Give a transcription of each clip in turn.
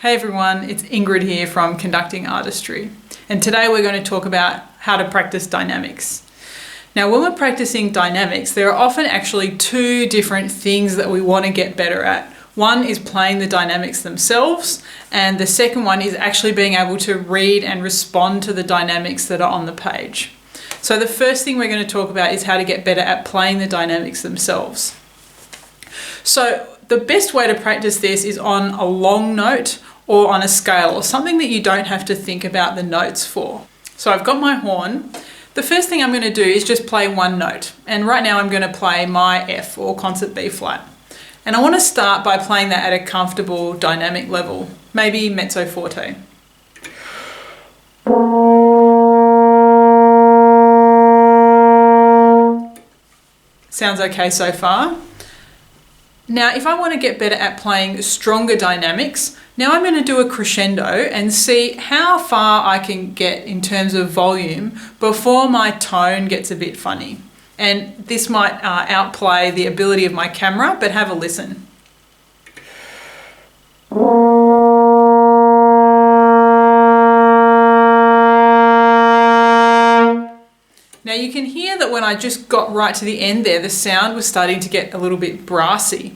Hey everyone, it's Ingrid here from Conducting Artistry, and today we're going to talk about how to practice dynamics. Now, when we're practicing dynamics, there are often actually two different things that we want to get better at. One is playing the dynamics themselves, and the second one is actually being able to read and respond to the dynamics that are on the page. So the first thing we're going to talk about is how to get better at playing the dynamics themselves. So the best way to practice this is on a long note or on a scale, or something that you don't have to think about the notes for. So I've got my horn. The first thing I'm going to do is just play one note. And right now I'm going to play my F, or concert B flat. And I want to start by playing that at a comfortable dynamic level, maybe mezzo forte. Sounds okay so far. Now, if I want to get better at playing stronger dynamics, now I'm going to do a crescendo and see how far I can get in terms of volume before my tone gets a bit funny. And this might outplay the ability of my camera, but have a listen. Now you can hear that when I just got right to the end there, the sound was starting to get a little bit brassy.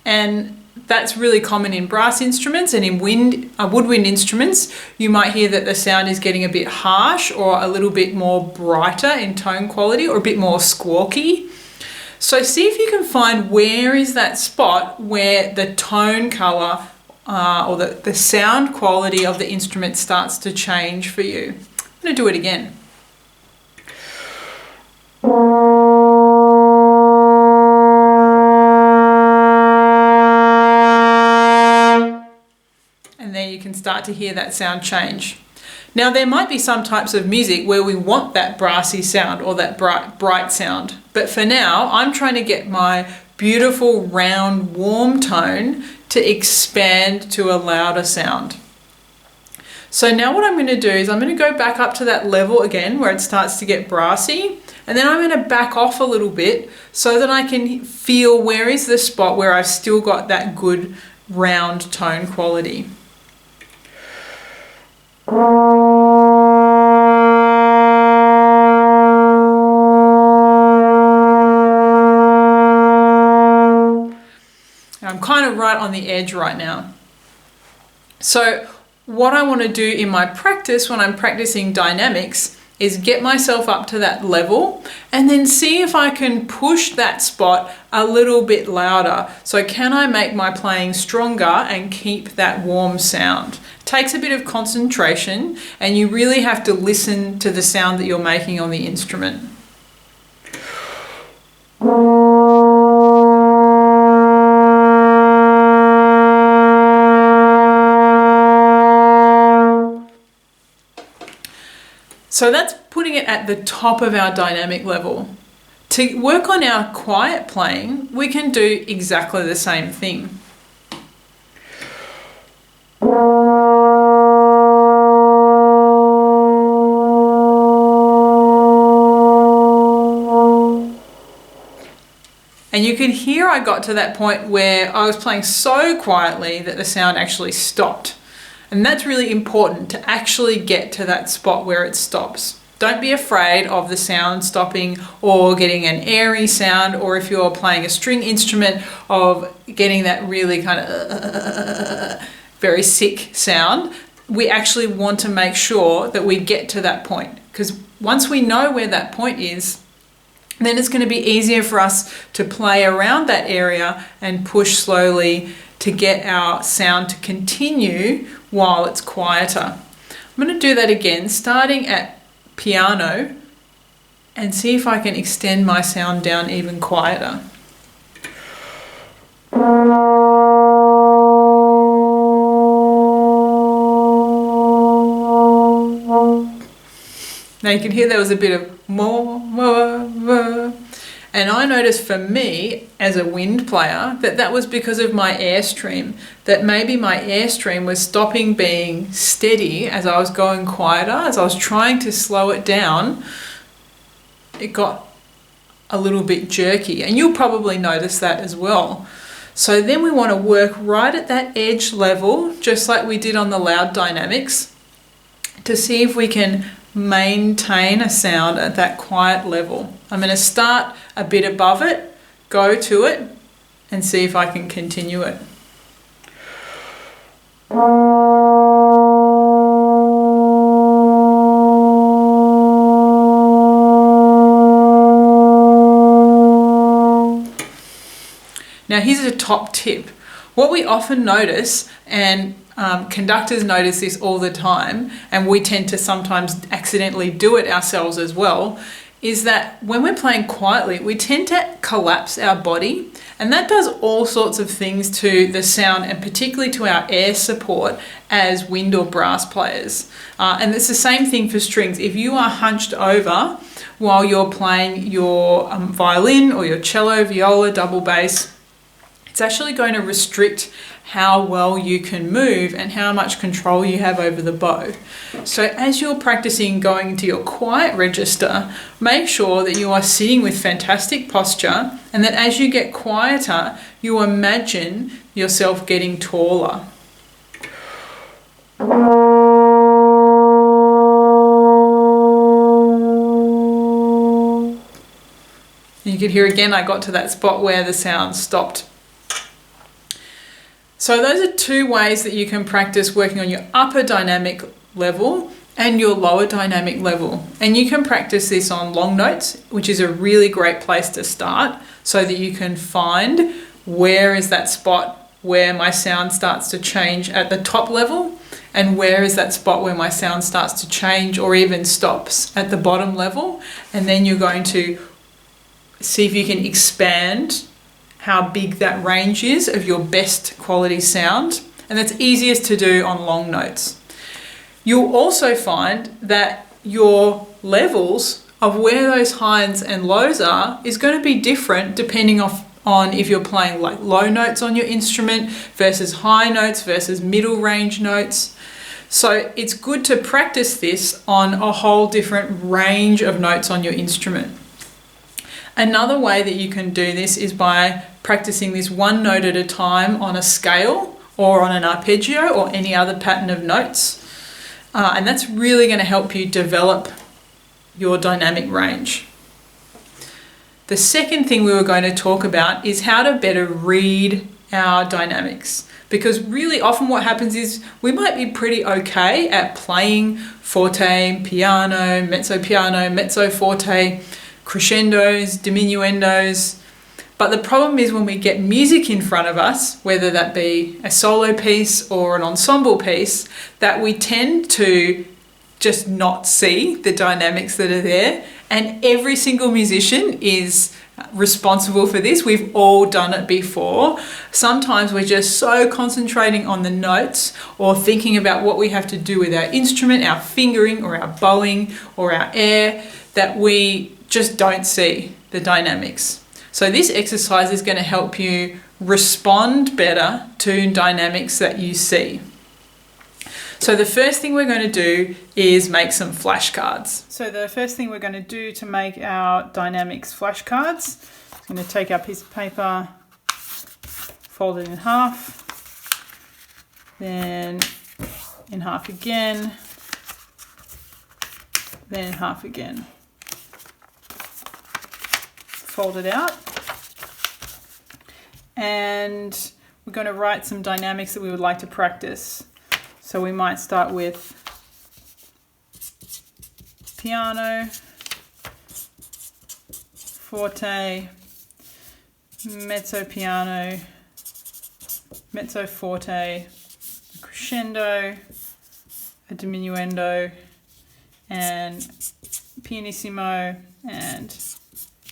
And that's really common in brass instruments, and in woodwind instruments, you might hear that the sound is getting a bit harsh or a little bit more brighter in tone quality, or a bit more squawky. So see if you can find where is that spot where the tone color or the sound quality of the instrument starts to change for you. I'm going to do it again. And there you can start to hear that sound change. Now, there might be some types of music where we want that brassy sound or that bright sound. But for now, I'm trying to get my beautiful, round, warm tone to expand to a louder sound. So now what I'm going to do is I'm going to go back up to that level again where it starts to get brassy. And then I'm going to back off a little bit so that I can feel where is the spot where I've still got that good round tone quality. I'm kind of right on the edge right now. So what I want to do in my practice when I'm practicing dynamics is get myself up to that level and then see if I can push that spot a little bit louder. So can I make my playing stronger and keep that warm sound? It takes a bit of concentration, and you really have to listen to the sound that you're making on the instrument. So that's putting it at the top of our dynamic level. To work on our quiet playing, we can do exactly the same thing. And you can hear I got to that point where I was playing so quietly that the sound actually stopped. And that's really important, to actually get to that spot where it stops. Don't be afraid of the sound stopping or getting an airy sound, or if you're playing a string instrument, of getting that really kind of very sick sound. We actually want to make sure that we get to that point, because once we know where that point is, then it's going to be easier for us to play around that area and push slowly to get our sound to continue while it's quieter. I'm going to do that again, starting at piano, and see if I can extend my sound down even quieter. Now you can hear there was a bit of more, and I noticed for me as a wind player that was because of my airstream, that maybe my airstream was stopping being steady as I was going quieter. As I was trying to slow it down, it got a little bit jerky, and you'll probably notice that as well. So then we want to work right at that edge level, just like we did on the loud dynamics, to see if we can maintain a sound at that quiet level. I'm going to start a bit above it, go to it, and see if I can continue it. Now here's a top tip. What we often notice, and conductors notice this all the time, and we tend to sometimes accidentally do it ourselves as well, is that when we're playing quietly, we tend to collapse our body, and that does all sorts of things to the sound and particularly to our air support as wind or brass players. And it's the same thing for strings. If you are hunched over while you're playing your violin or your cello, viola, double bass, it's actually going to restrict how well you can move and how much control you have over the bow. So as you're practicing going into your quiet register, make sure that you are sitting with fantastic posture, and that as you get quieter, you imagine yourself getting taller. You can hear again, I got to that spot where the sound stopped. So those are two ways that you can practice working on your upper dynamic level and your lower dynamic level. And you can practice this on long notes, which is a really great place to start, so that you can find where is that spot where my sound starts to change at the top level, and where is that spot where my sound starts to change or even stops at the bottom level. And then you're going to see if you can expand how big that range is of your best quality sound, and that's easiest to do on long notes. You'll also find that your levels of where those highs and lows are is going to be different depending on if you're playing like low notes on your instrument versus high notes versus middle range notes. So it's good to practice this on a whole different range of notes on your instrument. Another way that you can do this is by practicing this one note at a time on a scale or on an arpeggio or any other pattern of notes. And that's really going to help you develop your dynamic range. The second thing we were going to talk about is how to better read our dynamics. Because really often what happens is we might be pretty okay at playing forte, piano, mezzo forte, crescendos, diminuendos. But the problem is when we get music in front of us, whether that be a solo piece or an ensemble piece, that we tend to just not see the dynamics that are there. And every single musician is responsible for this. We've all done it before. Sometimes we're just so concentrating on the notes or thinking about what we have to do with our instrument, our fingering or our bowing or our air, that we just don't see the dynamics. So this exercise is going to help you respond better to dynamics that you see. So the first thing we're going to do is make some flashcards. So the first thing we're going to do to make our dynamics flashcards, I'm going to take our piece of paper, fold it in half, then in half again, then in half again. Fold it out, and we're going to write some dynamics that we would like to practice. So we might start with piano, forte, mezzo piano, mezzo forte, crescendo, a diminuendo, and pianissimo and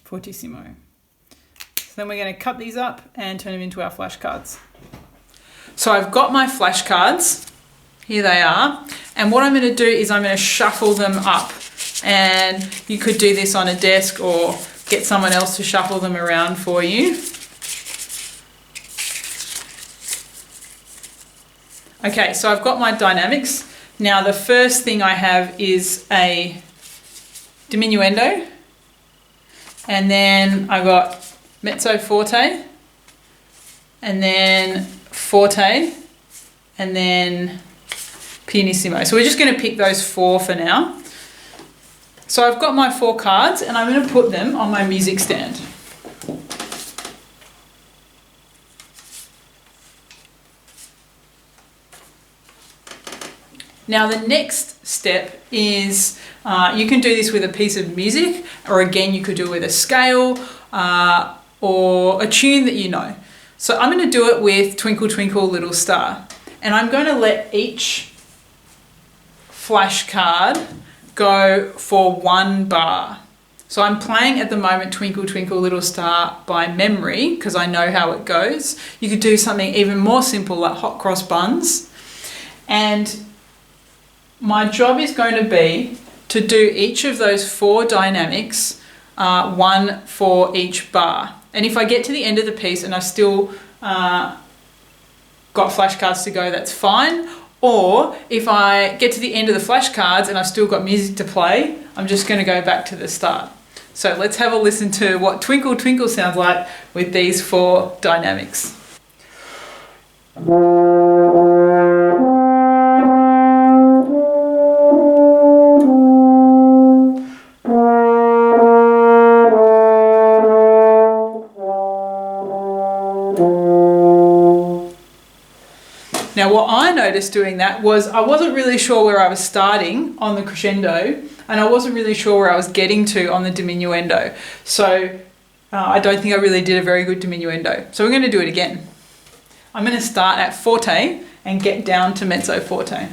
fortissimo. So then we're going to cut these up and turn them into our flashcards. So I've got my flashcards. Here they are. And what I'm going to do is I'm going to shuffle them up. And you could do this on a desk or get someone else to shuffle them around for you. Okay, so I've got my dynamics. Now the first thing I have is a diminuendo. And then I got mezzo forte, and then forte, and then pianissimo. So we're just going to pick those 4 for now. So I've got my 4 cards and I'm going to put them on my music stand. Now the next step is, you can do this with a piece of music, or again you could do it with a scale or a tune that you know. So I'm going to do it with Twinkle Twinkle Little Star, and I'm going to let each flashcard go for 1 bar. So I'm playing at the moment Twinkle Twinkle Little Star by memory because I know how it goes. You could do something even more simple like Hot Cross Buns, and my job is going to be to do each of those 4 dynamics, 1 for each bar. And if I get to the end of the piece and I've still got flashcards to go, that's fine. Or if I get to the end of the flashcards and I've still got music to play, I'm just going to go back to the start. So let's have a listen to what Twinkle Twinkle sounds like with these 4 dynamics. Now what I noticed doing that was I wasn't really sure where I was starting on the crescendo, and I wasn't really sure where I was getting to on the diminuendo. So I don't think I really did a very good diminuendo. So we're going to do it again. I'm going to start at forte and get down to mezzo forte.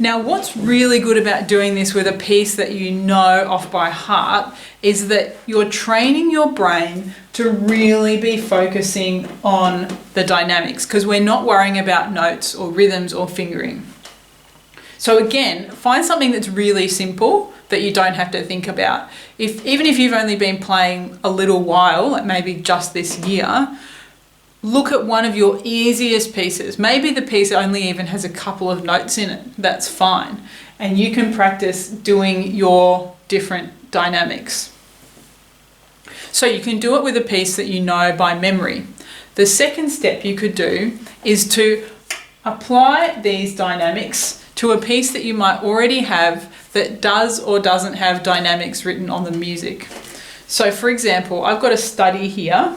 Now, what's really good about doing this with a piece that you know off by heart is that you're training your brain to really be focusing on the dynamics, because we're not worrying about notes or rhythms or fingering. So again, find something that's really simple that you don't have to think about. Even if you've only been playing a little while, like maybe just this year, look at one of your easiest pieces. Maybe the piece only even has a couple of notes in it. That's fine. And you can practice doing your different dynamics. So you can do it with a piece that you know by memory. The second step you could do is to apply these dynamics to a piece that you might already have that does or doesn't have dynamics written on the music. So for example, I've got a study here.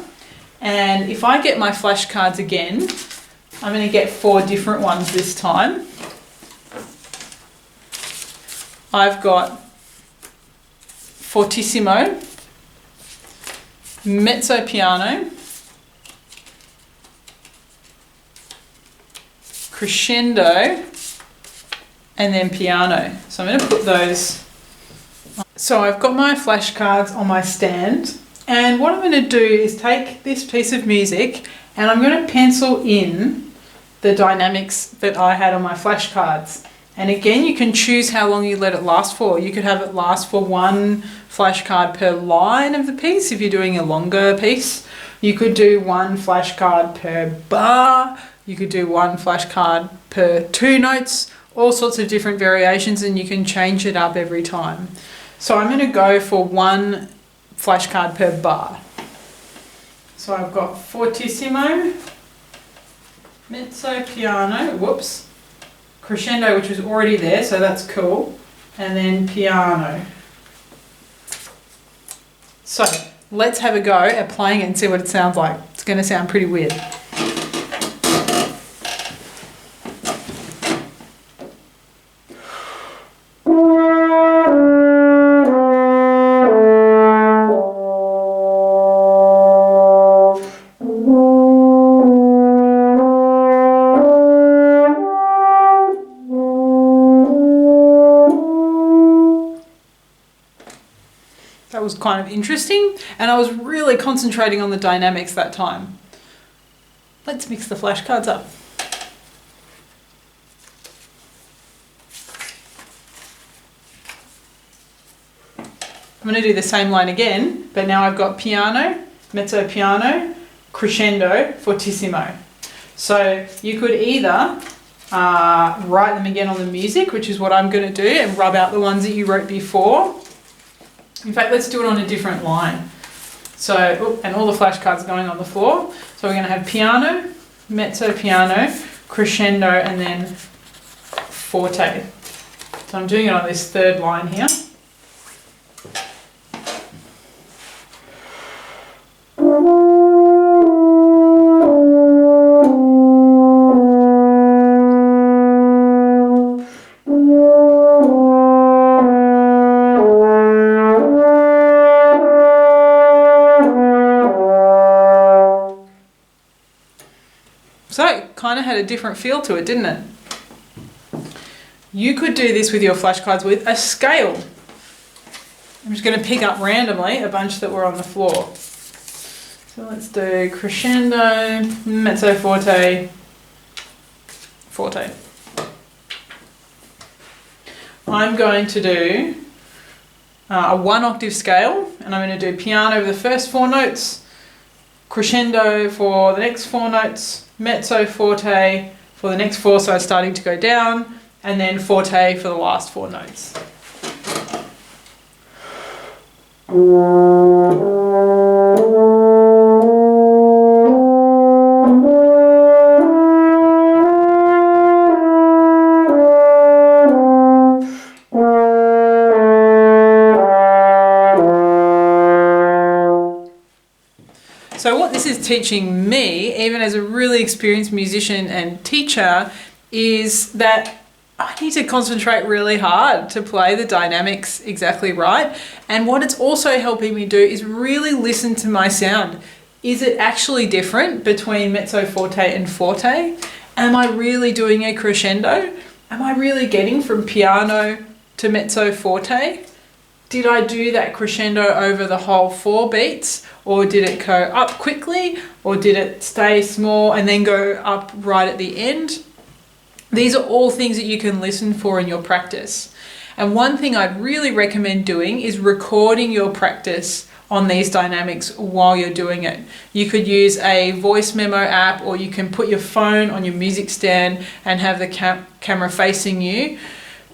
And if I get my flashcards again, I'm going to get 4 different ones this time. I've got fortissimo, mezzo piano, crescendo, and then piano. So I'm going to put those. So I've got my flashcards on my stand. And what I'm going to do is take this piece of music and I'm going to pencil in the dynamics that I had on my flashcards. And again, you can choose how long you let it last for. You could have it last for 1 flashcard per line of the piece if you're doing a longer piece. You could do 1 flashcard per bar. You could do 1 flashcard per 2 notes. All sorts of different variations, and you can change it up every time. So I'm going to go for 1 flashcard per bar. So I've got fortissimo, mezzo piano, crescendo, which was already there, so that's cool, and then piano. So let's have a go at playing it and see what it sounds like. It's going to sound pretty weird. That was kind of interesting, and I was really concentrating on the dynamics that time. Let's mix the flashcards up. I'm going to do the same line again, but now I've got piano, mezzo piano, crescendo, fortissimo. So you could either write them again on the music, which is what I'm going to do, and rub out the ones that you wrote before. In fact, let's do it on a different line. So, and all the flashcards going on the floor. So we're going to have piano, mezzo piano, crescendo, and then forte. So I'm doing it on this third line here. So it kind of had a different feel to it, didn't it? You could do this with your flashcards with a scale. I'm just going to pick up randomly a bunch that were on the floor. So let's do crescendo, mezzo forte, forte. I'm going to do a 1-octave scale, and I'm going to do piano over the first 4 notes, crescendo for the next 4 notes, mezzo forte for the next 4, so it's starting to go down, and then forte for the last 4 notes. So what this is teaching me, even as a really experienced musician and teacher, is that I need to concentrate really hard to play the dynamics exactly right. And what it's also helping me do is really listen to my sound. Is it actually different between mezzo forte and forte? Am I really doing a crescendo? Am I really getting from piano to mezzo forte? Did I do that crescendo over the whole 4 beats, or did it go up quickly, or did it stay small and then go up right at the end? These are all things that you can listen for in your practice. And one thing I'd really recommend doing is recording your practice on these dynamics while you're doing it. You could use a voice memo app, or you can put your phone on your music stand and have the camera facing you,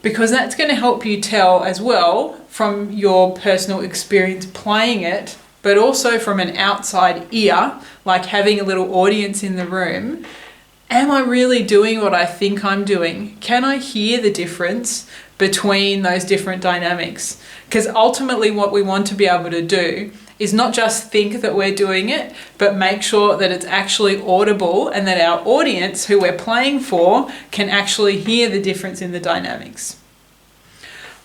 because that's going to help you tell as well from your personal experience playing it, but also from an outside ear, like having a little audience in the room. Am I really doing what I think I'm doing? Can I hear the difference between those different dynamics? Because ultimately what we want to be able to do is not just think that we're doing it, but make sure that it's actually audible and that our audience who we're playing for can actually hear the difference in the dynamics.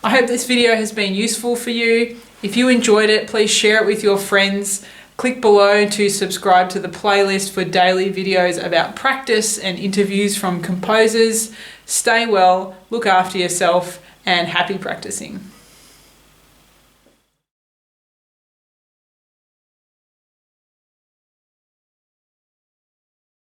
I hope this video has been useful for you. If you enjoyed it, please share it with your friends. Click below to subscribe to the playlist for daily videos about practice and interviews from composers. Stay well, look after yourself, and happy practicing.